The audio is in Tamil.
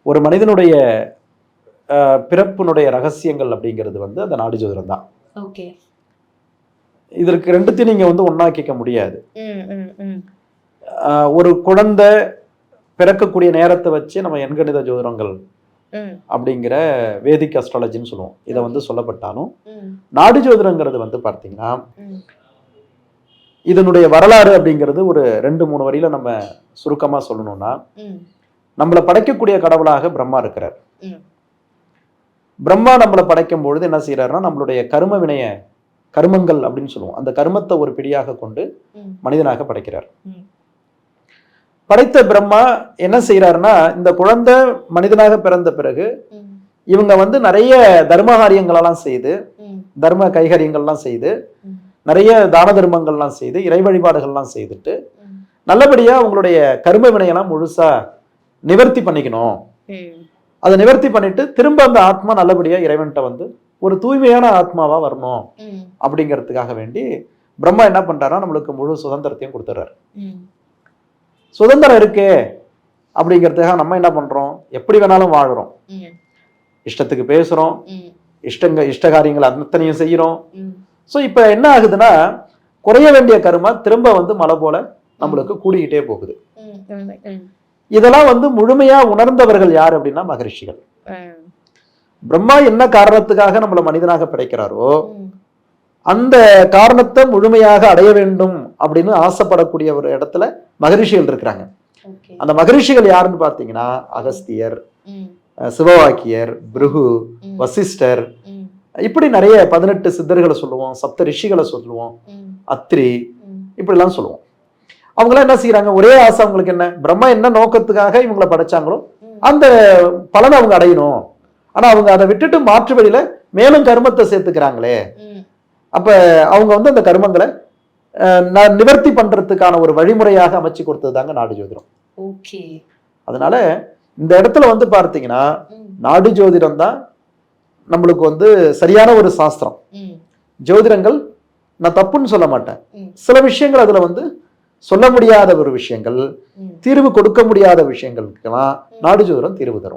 ஒரு மனிதனுடைய பிறப்பினுடைய ரகசியங்கள் அப்படிங்கிறது வந்து அந்த நாடி ஜோதிடம் தான். ஓகே. இதற்கு ரெண்டுத்தையும் நீங்க வந்து ஒண்ணாக்கிக்க முடியாது. ஒரு குழந்தை பிறக்கக்கூடிய நேரத்தை வச்சு நம்ம எண்கணித ஜோதிடங்கள் அப்படிங்கிற வேதிக் அஸ்ட்ராலஜின்னு சொல்லுவோம். இதை வந்து சொல்லப்பட்டாலும் நாடி ஜோதிடங்கிறது வந்து பார்த்தீங்கன்னா இதனுடைய வரலாறு அப்படிங்கிறது ஒரு 2-3 வரியில நம்ம சுருக்கமா சொல்லணும்னா, நம்மளை படைக்கக்கூடிய கடவுளாக பிரம்மா இருக்கிறார். பிரம்மா நம்மளை படைக்கும் பொழுது என்ன செய்யறாருன்னா, நம்மளுடைய கருமங்கள் அப்படின்னு சொல்லுவோம், அந்த கருமத்தை ஒரு பிடியாக கொண்டு மனிதனாக படைக்கிறார். படைத்த பிரம்மா என்ன செய்யறாருன்னா, இந்த குழந்தை மனிதனாக பிறந்த பிறகு இவங்க வந்து நிறைய தர்மகாரியங்களெல்லாம் செய்து, தர்ம கைகாரியங்கள்லாம் செய்து, நிறைய தான தர்மங்கள்லாம் செய்து, இறை வழிபாடுகள்லாம் செய்துட்டு நல்லபடியா அவங்களுடைய கர்ம வினையெல்லாம் முழுசா நிவர்த்தி பண்ணிக்கணும். அதை நிவர்த்தி பண்ணிட்டு திரும்ப அந்த ஆத்மா நல்லபடியா இறைவன்கிட்ட வந்து ஒரு தூய்மையான ஆத்மாவா வரணும் அப்படிங்கிறதுக்காக வேண்டி பிரம்மா என்ன பண்றாருன்னா, நம்மளுக்கு முழு சுதந்திரத்தையும் கொடுத்துறாரு. சுதந்திரம் இருக்கே அப்படிங்கிறதுக்காக நம்ம என்ன பண்றோம், எப்படி வேணாலும் வாழ்றோம், இஷ்டத்துக்கு பேசுறோம், இஷ்ட காரியங்கள் அத்தனையும் செய்யறோம். ஸோ இப்போ என்ன ஆகுதுன்னா, குறைய வேண்டிய கருமா திரும்ப வந்து மலை போல நம்மளுக்கு கூடிக்கிட்டே போகுது. இதெல்லாம் வந்து முழுமையா உணர்ந்தவர்கள் யார் அப்படின்னா மகரிஷிகள். பிரம்மா என்ன காரணத்துக்காக நம்மள மனிதனாக படைக்கிறாரோ அந்த காரணத்தை முழுமையாக அடைய வேண்டும் அப்படின்னு ஆசைப்படக்கூடிய ஒரு இடத்துல மகரிஷிகள் இருக்கிறாங்க. அந்த மகரிஷிகள் யாருன்னு பார்த்தீங்கன்னா, அகஸ்தியர், சிவவாக்கியர், பிருகு, வசிஷ்டர், இப்படி நிறைய 18 சித்தர்களை சொல்லுவோம், சப்த ரிஷிகளை சொல்லுவோம், அத்ரி, இப்படிலாம் சொல்லுவோம். அவங்களாம் என்ன செய்யறாங்க, ஒரே ஆசை அவங்களுக்கு என்ன, பிரம்மா என்ன நோக்கத்துக்காக இவங்களை படைச்சாங்களோ அந்த பலனை அவங்க அடையணும். ஆனா அவங்க அதை விட்டுட்டு மாற்று வழியில மேலும் கர்மத்தை சேர்த்துக்கிறாங்களே, அப்ப அவங்க வந்து அந்த கர்மங்களை நிவர்த்தி பண்றதுக்கான ஒரு வழிமுறையாக அமைச்சு கொடுத்தது தாங்க நாடி ஜோதிடம். அதனால இந்த இடத்துல வந்து பார்த்தீங்கன்னா, நாடி ஜோதிடம் தான் நம்மளுக்கு வந்து சரியான ஒரு சாஸ்திரம். ஜோதிடங்கள் நான் தப்புன்னு சொல்ல மாட்டேன், சில விஷயங்கள் அதுல வந்து சொல்ல முடியாத ஒரு விஷயங்கள், தீர்வு கொடுக்க முடியாத விஷயங்களுக்கெல்லாம் நாடி ஜோதிடம் தீர்வு தரும்.